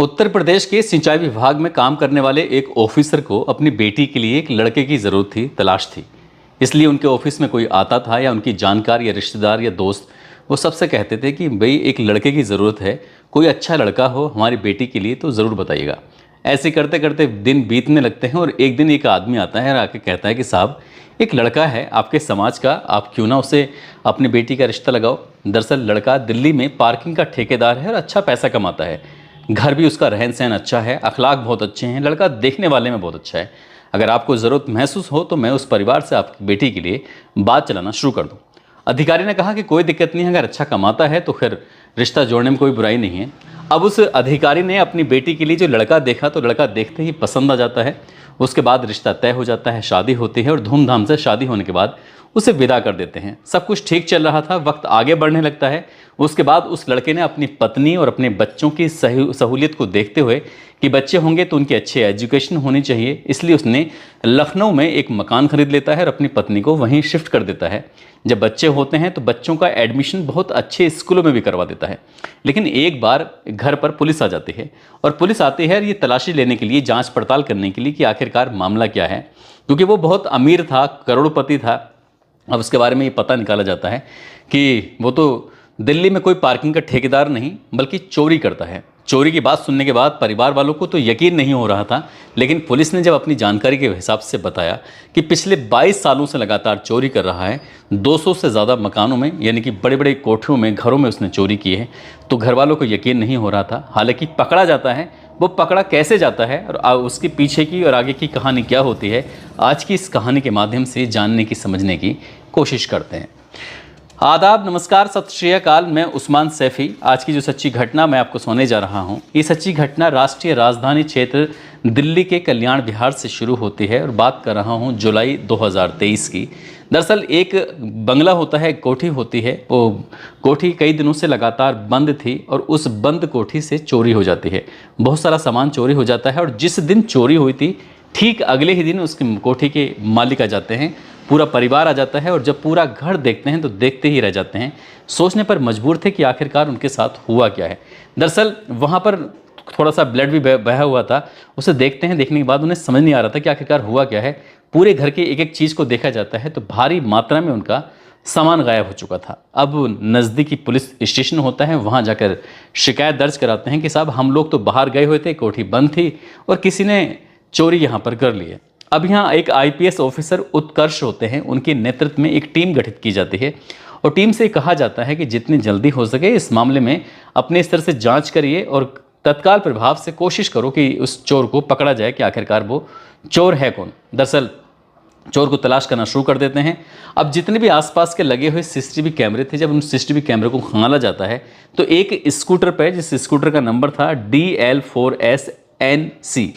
उत्तर प्रदेश के सिंचाई विभाग में काम करने वाले एक ऑफिसर को अपनी बेटी के लिए एक लड़के की ज़रूरत थी, तलाश थी। इसलिए उनके ऑफिस में कोई आता था या उनकी जानकार या रिश्तेदार या दोस्त, वो सबसे कहते थे कि भाई एक लड़के की ज़रूरत है, कोई अच्छा लड़का हो हमारी बेटी के लिए तो ज़रूर बताइएगा। ऐसे करते करते दिन बीतने लगते हैं और एक दिन एक आदमी आता है और आके कहता है कि साहब एक लड़का है आपके समाज का, आप क्यों ना उसे अपनी बेटी का रिश्ता लगाओ। दरअसल लड़का दिल्ली में पार्किंग का ठेकेदार है और अच्छा पैसा कमाता है। घर भी उसका रहन सहन अच्छा है, अखलाक बहुत अच्छे हैं, लड़का देखने वाले में बहुत अच्छा है। अगर आपको ज़रूरत महसूस हो तो मैं उस परिवार से आपकी बेटी के लिए बात चलाना शुरू कर दूं। अधिकारी ने कहा कि कोई दिक्कत नहीं है, अगर अच्छा कमाता है तो फिर रिश्ता जोड़ने में कोई बुराई नहीं है। अब उस अधिकारी ने अपनी बेटी के लिए जो लड़का देखा तो लड़का देखते ही पसंद आ जाता है। उसके बाद रिश्ता तय हो जाता है, शादी होती है और धूमधाम से शादी होने के बाद उसे विदा कर देते हैं। सब कुछ ठीक चल रहा था, वक्त आगे बढ़ने लगता है। उसके बाद उस लड़के ने अपनी पत्नी और अपने बच्चों की सहूलियत को देखते हुए कि बच्चे होंगे तो उनकी अच्छी एजुकेशन होनी चाहिए, इसलिए उसने लखनऊ में एक मकान खरीद लेता है और अपनी पत्नी को वहीं शिफ्ट कर देता है। जब बच्चे होते हैं तो बच्चों का एडमिशन बहुत अच्छे स्कूलों में भी करवा देता है। लेकिन एक बार घर पर पुलिस आ जाती है और पुलिस आती है ये तलाशी लेने के लिए, जांच पड़ताल करने के लिए कि आखिरकार मामला क्या है, क्योंकि वो बहुत अमीर था, करोड़पति था। अब उसके बारे में ये पता निकाला जाता है कि वो तो दिल्ली में कोई पार्किंग का ठेकेदार नहीं बल्कि चोरी करता है। चोरी की बात सुनने के बाद परिवार वालों को तो यकीन नहीं हो रहा था, लेकिन पुलिस ने जब अपनी जानकारी के हिसाब से बताया कि पिछले 22 सालों से लगातार चोरी कर रहा है, 200 से ज़्यादा मकानों में यानी कि बड़े बड़े कोठियों में, घरों में उसने चोरी की है, तो घर वालों को यकीन नहीं हो रहा था। हालांकि पकड़ा जाता है, वो पकड़ा कैसे जाता है और उसके पीछे की और आगे की कहानी क्या होती है, आज की इस कहानी के माध्यम से जानने की, समझने की कोशिश करते हैं। आदाब, नमस्कार, सत श्री अकाल। मैं उस्मान सैफ़ी। आज की जो सच्ची घटना मैं आपको सुनाने जा रहा हूँ, ये सच्ची घटना राष्ट्रीय राजधानी क्षेत्र दिल्ली के कल्याण विहार से शुरू होती है और बात कर रहा हूँ जुलाई 2023 की। दरअसल एक बंगला होता है, कोठी होती है, वो कोठी कई दिनों से लगातार बंद थी और उस बंद कोठी से चोरी हो जाती है। बहुत सारा सामान चोरी हो जाता है और जिस दिन चोरी हुई थी ठीक अगले ही दिन उसकी कोठी के मालिक आ जाते हैं, पूरा परिवार आ जाता है और जब पूरा घर देखते हैं तो देखते ही रह जाते हैं। सोचने पर मजबूर थे कि आखिरकार उनके साथ हुआ क्या है। दरअसल वहाँ पर थोड़ा सा ब्लड भी बहा हुआ था। उसे देखते हैं, देखने के बाद उन्हें समझ नहीं आ रहा था कि आखिरकार हुआ क्या है। पूरे घर के एक एक चीज़ को देखा जाता है तो भारी मात्रा में उनका सामान गायब हो चुका था। अब नज़दीकी पुलिस स्टेशन होता है, वहाँ जाकर शिकायत दर्ज कराते हैं कि साहब हम लोग तो बाहर गए हुए थे, कोठी बंद थी और किसी ने चोरी यहाँ पर कर ली है। अब यहाँ एक आईपीएस ऑफिसर उत्कर्ष होते हैं, उनके नेतृत्व में एक टीम गठित की जाती है और टीम से कहा जाता है कि जितनी जल्दी हो सके इस मामले में अपने स्तर से जांच करिए और तत्काल प्रभाव से कोशिश करो कि उस चोर को पकड़ा जाए कि आखिरकार वो चोर है कौन। दरअसल चोर को तलाश करना शुरू कर देते हैं। अब जितने भी आसपास के लगे हुए सीसीटीवी कैमरे थे, जब उन सीसीटीवी कैमरे को खंगाला जाता है तो एक स्कूटर पर, जिस स्कूटर का नंबर था DL4SNC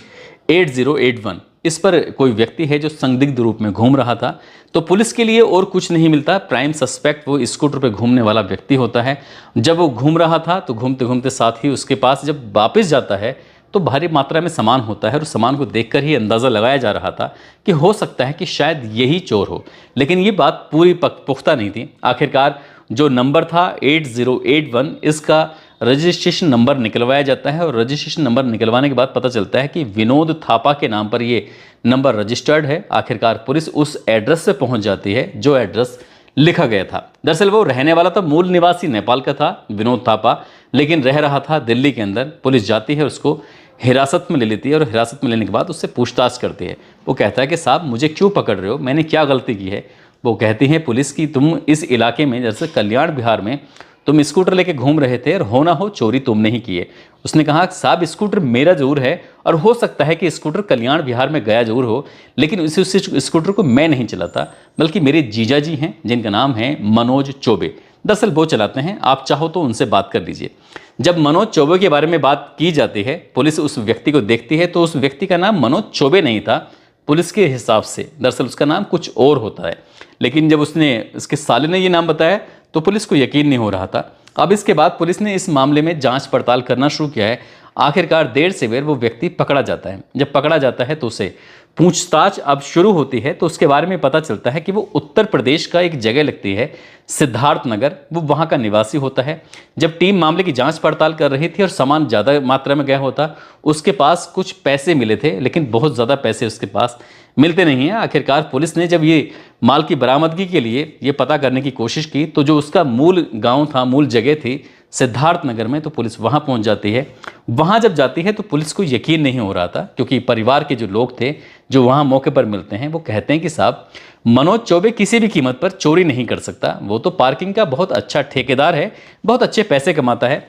8081, इस पर कोई व्यक्ति है जो संदिग्ध रूप में घूम रहा था। तो पुलिस के लिए और कुछ नहीं मिलता, प्राइम सस्पेक्ट वो स्कूटर पर घूमने वाला व्यक्ति होता है। जब वो घूम रहा था तो घूमते घूमते साथ ही उसके पास जब वापस जाता है तो भारी मात्रा में सामान होता है और सामान को देखकर ही अंदाज़ा लगाया जा रहा था कि हो सकता है कि शायद यही चोर हो। लेकिन ये बात पूरी पुख्ता नहीं थी। आखिरकार जो नंबर था 8081, इसका रजिस्ट्रेशन नंबर निकलवाया जाता है और रजिस्ट्रेशन नंबर निकलवाने के बाद पता चलता है कि विनोद थापा के नाम पर ये नंबर रजिस्टर्ड है। आखिरकार पुलिस उस एड्रेस से पहुंच जाती है जो एड्रेस लिखा गया था। दरअसल वो रहने वाला था, मूल निवासी नेपाल का था विनोद थापा, लेकिन रह रहा था दिल्ली के अंदर। पुलिस जाती है, उसको हिरासत में ले लेती है और हिरासत में लेने के बाद उससे पूछताछ करती है। वो कहता है कि साहब मुझे क्यों पकड़ रहे हो, मैंने क्या गलती की है। वो कहती है पुलिस की तुम इस इलाके में, जैसे कल्याण विहार में तुम स्कूटर लेके घूम रहे थे और हो ना हो चोरी तुमने ही की है। उसने कहा साहब स्कूटर मेरा जरूर है और हो सकता है कि स्कूटर कल्याण विहार में गया जरूर हो, लेकिन उस स्कूटर को मैं नहीं चलाता बल्कि मेरे जीजा जी हैं जिनका नाम है मनोज चौबे। दरअसल वो चलाते हैं, आप चाहो तो उनसे बात कर लीजिए। जब मनोज चौबे के बारे में बात की जाती है, पुलिस उस व्यक्ति को देखती है तो उस व्यक्ति का नाम मनोज चौबे नहीं था पुलिस के हिसाब से। दरअसल उसका नाम कुछ और होता है, लेकिन जब उसके साले ने ये नाम बताया तो पुलिस को यकीन नहीं हो रहा था। अब इसके बाद पुलिस ने इस मामले में जांच पड़ताल करना शुरू किया है। आखिरकार देर से बेर वो व्यक्ति पकड़ा जाता है। जब पकड़ा जाता है तो उसे पूछताछ अब शुरू होती है तो उसके बारे में पता चलता है कि वो उत्तर प्रदेश का एक जगह लगती है सिद्धार्थ नगर, वो वहाँ का निवासी होता है। जब टीम मामले की जांच पड़ताल कर रही थी और सामान ज़्यादा मात्रा में गया होता, उसके पास कुछ पैसे मिले थे, लेकिन बहुत ज़्यादा पैसे उसके पास मिलते नहीं हैं। आखिरकार पुलिस ने जब ये माल की बरामदगी के लिए ये पता करने की कोशिश की तो जो उसका मूल गाँव था, मूल जगह थी सिद्धार्थ नगर में, तो पुलिस वहाँ पहुँच जाती है। वहाँ जब जाती है तो पुलिस को यकीन नहीं हो रहा था, क्योंकि परिवार के जो लोग थे जो वहाँ मौके पर मिलते हैं वो कहते हैं कि साहब मनोज चौबे किसी भी कीमत पर चोरी नहीं कर सकता, वो तो पार्किंग का बहुत अच्छा ठेकेदार है, बहुत अच्छे पैसे कमाता है।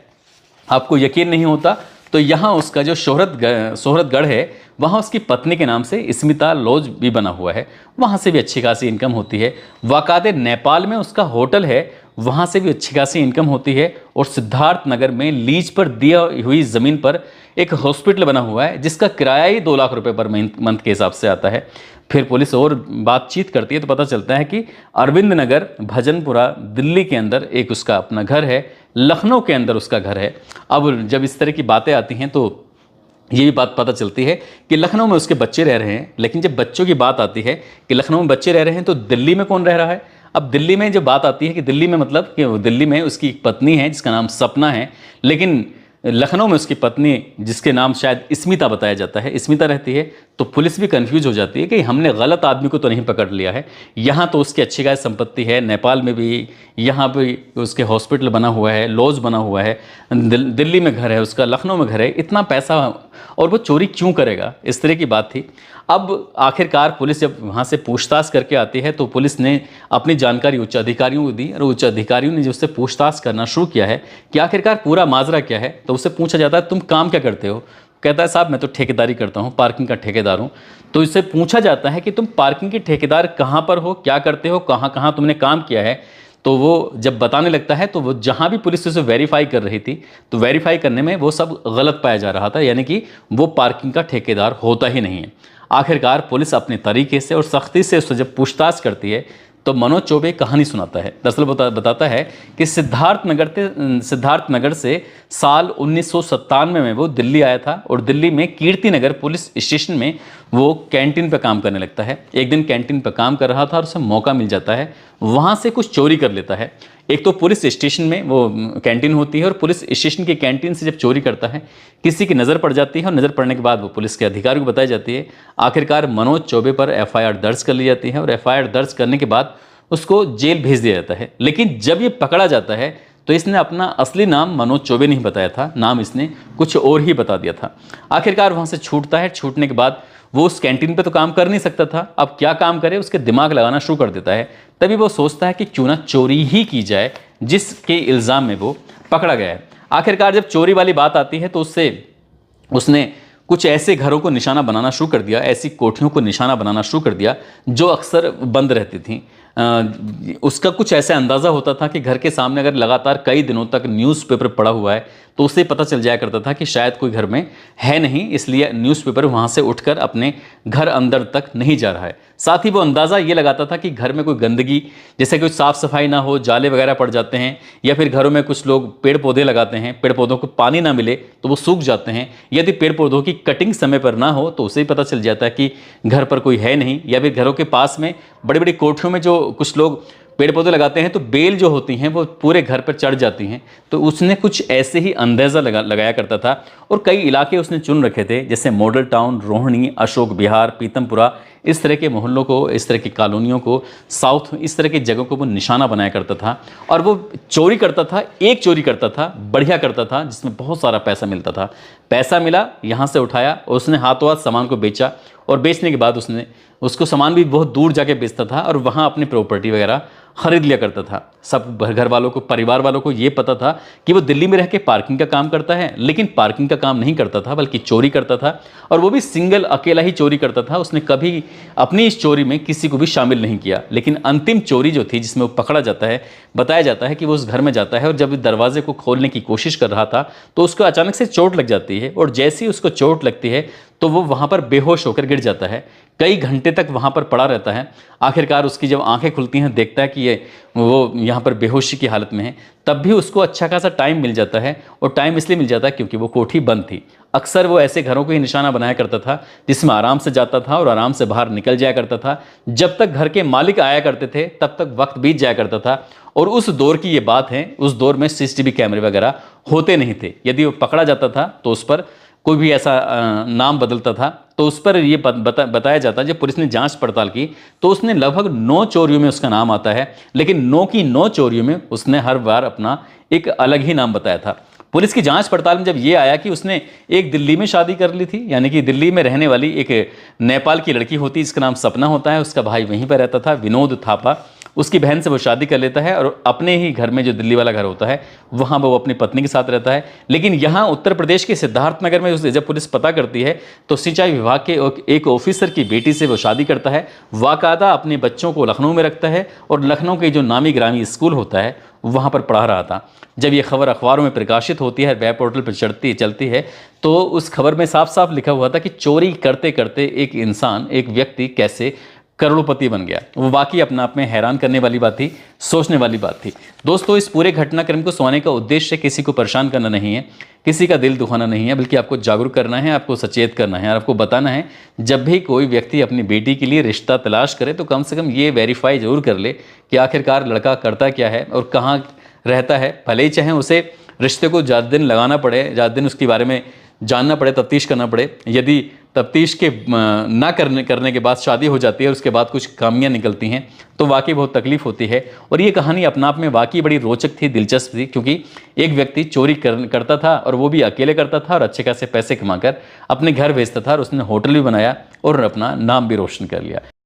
आपको यकीन नहीं होता तो यहाँ उसका जो शोहरतगढ़ है वहाँ उसकी पत्नी के नाम से स्मिता लॉज भी बना हुआ है, वहाँ से भी अच्छी खासी इनकम होती है। वाकादे नेपाल में उसका होटल है, वहाँ से भी अच्छी खासी इनकम होती है। और सिद्धार्थ नगर में लीज पर दिया हुई ज़मीन पर एक हॉस्पिटल बना हुआ है जिसका किराया ही 2 लाख रुपए पर मंथ के हिसाब से आता है। फिर पुलिस और बातचीत करती है तो पता चलता है कि अरविंद नगर भजनपुरा दिल्ली के अंदर एक उसका अपना घर है, लखनऊ के अंदर उसका घर है। अब जब इस तरह की बातें आती हैं तो ये भी बात पता चलती है कि लखनऊ में उसके बच्चे रह रहे हैं, लेकिन जब बच्चों की बात आती है कि लखनऊ में बच्चे रह रहे हैं तो दिल्ली में कौन रह रहा है। अब दिल्ली में जब बात आती है कि दिल्ली में मतलब कि दिल्ली में उसकी एक पत्नी है जिसका नाम सपना है, लेकिन लखनऊ में उसकी पत्नी जिसके नाम शायद स्मिता बताया जाता है, स्मिता रहती है। तो पुलिस भी कंफ्यूज हो जाती है कि हमने गलत आदमी को तो नहीं पकड़ लिया है। यहाँ तो उसकी अच्छी खासी संपत्ति है, नेपाल में भी, यहाँ भी उसके हॉस्पिटल बना हुआ है, लॉज बना हुआ है, दिल्ली में घर है उसका, लखनऊ में घर है, इतना पैसा और वो चोरी क्यों करेगा, इस तरह की बात थी। अब आखिरकार पुलिस जब वहाँ से पूछताछ करके आती है तो पुलिस ने अपनी जानकारी उच्च अधिकारियों को दी और उच्च अधिकारियों ने जो उससे पूछताछ करना शुरू किया है कि आखिरकार पूरा माजरा क्या है। तो उससे पूछा जाता है तुम काम क्या करते हो, कहता है साहब मैं तो ठेकेदारी करता हूँ, पार्किंग का ठेकेदार हूँ। तो इससे पूछा जाता है कि तुम पार्किंग के ठेकेदार कहाँ पर हो, क्या करते हो, कहाँ कहाँ तुमने काम किया है। तो वो जब बताने लगता है तो वो जहाँ भी पुलिस उसे वेरीफाई कर रही थी तो वेरीफाई करने में वो सब गलत पाया जा रहा था, यानी कि वो पार्किंग का ठेकेदार होता ही नहीं है। आखिरकार पुलिस अपने तरीके से और सख्ती से उससे जब पूछताछ करती है तो मनोज चौबे कहानी सुनाता है। दरअसल बताता है कि सिद्धार्थ नगर से साल 1997 में वो दिल्ली आया था और दिल्ली में कीर्ति नगर पुलिस स्टेशन में वो कैंटीन पर काम करने लगता है। एक दिन कैंटीन पर काम कर रहा था और उसे मौका मिल जाता है, वहाँ से कुछ चोरी कर लेता है। एक तो पुलिस स्टेशन में वो कैंटीन होती है और पुलिस स्टेशन की कैंटीन से जब चोरी करता है किसी की नज़र पड़ जाती है और नज़र पड़ने के बाद वो पुलिस के अधिकारी को बताई जाती है। आखिरकार मनोज चौबे पर एफआईआर दर्ज कर ली जाती है और एफआईआर दर्ज करने के बाद उसको जेल भेज दिया जाता है। लेकिन जब ये पकड़ा जाता है तो इसने अपना असली नाम मनोज चौबे नहीं बताया था, नाम इसने कुछ और ही बता दिया था। आखिरकार वहाँ से छूटता है, छूटने के बाद वो उस कैंटीन पे तो काम कर नहीं सकता था, अब क्या काम करे उसके दिमाग लगाना शुरू कर देता है। तभी वो सोचता है कि क्यों ना चोरी ही की जाए जिसके इल्ज़ाम में वो पकड़ा गया है। आखिरकार जब चोरी वाली बात आती है तो उसने कुछ ऐसे घरों को निशाना बनाना शुरू कर दिया, ऐसी कोठियों को निशाना बनाना शुरू कर दिया जो अक्सर बंद रहती थी। उसका कुछ ऐसा अंदाज़ा होता था कि घर के सामने अगर लगातार कई दिनों तक न्यूज़पेपर पड़ा हुआ है तो उससे पता चल जाया करता था कि शायद कोई घर में है नहीं, इसलिए न्यूज़पेपर वहाँ से उठकर अपने घर अंदर तक नहीं जा रहा है। साथ ही वो अंदाज़ा ये लगाता था कि घर में कोई गंदगी, जैसे कोई साफ़ सफाई ना हो, जाले वगैरह पड़ जाते हैं, या फिर घरों में कुछ लोग पेड़ पौधे लगाते हैं, पेड़ पौधों को पानी ना मिले तो वो सूख जाते हैं। यदि पेड़ पौधों की कटिंग समय पर ना हो तो उसे ही पता चल जाता है कि घर पर कोई है नहीं। या फिर घरों के पास में बड़ी बड़ी कोठरियों में जो कुछ लोग पेड़ पौधे लगाते हैं तो बेल जो होती हैं वो पूरे घर पर चढ़ जाती हैं। तो उसने कुछ ऐसे ही अंदाज़ा लगाया करता था और कई इलाके उसने चुन रखे थे, जैसे मॉडल टाउन, रोहिणी, अशोक विहार, पीतमपुरा, इस तरह के मोहल्लों को, इस तरह की कॉलोनियों को, साउथ, इस तरह की जगहों को वो निशाना बनाया करता था। और वो चोरी करता था, एक चोरी करता था, बढ़िया करता था, जिसमें बहुत सारा पैसा मिलता था। पैसा मिला, यहाँ से उठाया और उसने हाथों हाथ सामान को बेचा और बेचने के बाद उसने उसको सामान भी बहुत दूर जाके बेचता था और वहाँ अपनी प्रॉपर्टी वगैरह खरीद लिया करता था। सब घर वालों को, परिवार वालों को ये पता था कि वो दिल्ली में रह के पार्किंग का काम करता है, लेकिन पार्किंग का काम नहीं करता था बल्कि चोरी करता था, और वो भी सिंगल, अकेला ही चोरी करता था। उसने कभी अपनी इस चोरी में किसी को भी शामिल नहीं किया। लेकिन अंतिम चोरी जो थी जिसमें वो पकड़ा जाता है, बताया जाता है कि वो उस घर में जाता है और जब दरवाजे को खोलने की कोशिश कर रहा था तो उसको अचानक से चोट लग जाती है और जैसे ही उसको चोट लगती है तो वो वहाँ पर बेहोश होकर गिर जाता है, कई घंटे तक वहाँ पर पड़ा रहता है। आखिरकार उसकी जब आंखें खुलती हैं, देखता है कि ये वो यहाँ पर बेहोशी की हालत में है, तब भी उसको अच्छा खासा टाइम मिल जाता है। और टाइम इसलिए मिल जाता है क्योंकि वो कोठी बंद थी। अक्सर वो ऐसे घरों को ही निशाना बनाया करता था जिसमें आराम से जाता था और आराम से बाहर निकल जाया करता था। जब तक घर के मालिक आया करते थे तब तक वक्त बीत जाया करता था। और उस दौर की ये बात है, उस दौर में सीसीटीवी कैमरे वगैरह होते नहीं थे। यदि वो पकड़ा जाता था तो उस पर कोई भी ऐसा नाम बदलता था तो उस पर ये बताया जाता। जब पुलिस ने जांच पड़ताल की तो उसने लगभग 9 चोरियों में उसका नाम आता है, लेकिन 9 की 9 चोरियों में उसने हर बार अपना एक अलग ही नाम बताया था। पुलिस की जांच पड़ताल में जब ये आया कि उसने एक दिल्ली में शादी कर ली थी, यानी कि दिल्ली में रहने वाली एक नेपाल की लड़की होती, जिसका नाम सपना होता है, उसका भाई वहीं पर रहता था विनोद थापा, उसकी बहन से वो शादी कर लेता है और अपने ही घर में, जो दिल्ली वाला घर होता है, वहाँ वो अपनी पत्नी के साथ रहता है। लेकिन यहाँ उत्तर प्रदेश के सिद्धार्थनगर में जब पुलिस पता करती है तो सिंचाई विभाग के एक ऑफिसर की बेटी से वो शादी करता है, वाकायदा अपने बच्चों को लखनऊ में रखता है और लखनऊ के जो नामी ग्रामी स्कूल होता है वहाँ पर पढ़ा रहा था। जब ये खबर अखबारों में प्रकाशित होती है, वेब पोर्टल पर चलती है, तो उस खबर में साफ साफ लिखा हुआ था कि चोरी करते करते एक इंसान, एक व्यक्ति कैसे करोड़पति बन गया। वो वाकई अपने आप में हैरान करने वाली बात थी, सोचने वाली बात थी। दोस्तों, इस पूरे घटनाक्रम को सुनाने का उद्देश्य किसी को परेशान करना नहीं है, किसी का दिल दुखाना नहीं है, बल्कि आपको जागरूक करना है, आपको सचेत करना है और आपको बताना है जब भी कोई व्यक्ति अपनी बेटी के लिए रिश्ता तलाश करे तो कम से कम ये वेरीफाई जरूर कर ले कि आखिरकार लड़का करता क्या है और कहाँ रहता है। भले ही चाहे उसे रिश्ते को ज़्यादा दिन लगाना पड़े, ज़्यादा दिन उसके बारे में जानना पड़े, तफ्तीश करना पड़े। यदि तफ्तीश के ना करने के बाद शादी हो जाती है और उसके बाद कुछ खामियां निकलती हैं तो वाकई बहुत तकलीफ होती है। और ये कहानी अपने आप में वाकई बड़ी रोचक थी, दिलचस्प थी, क्योंकि एक व्यक्ति चोरी करता था और वो भी अकेले करता था और अच्छे खासे पैसे कमाकर अपने घर भेजता था और उसने होटल भी बनाया और अपना नाम भी रोशन कर लिया।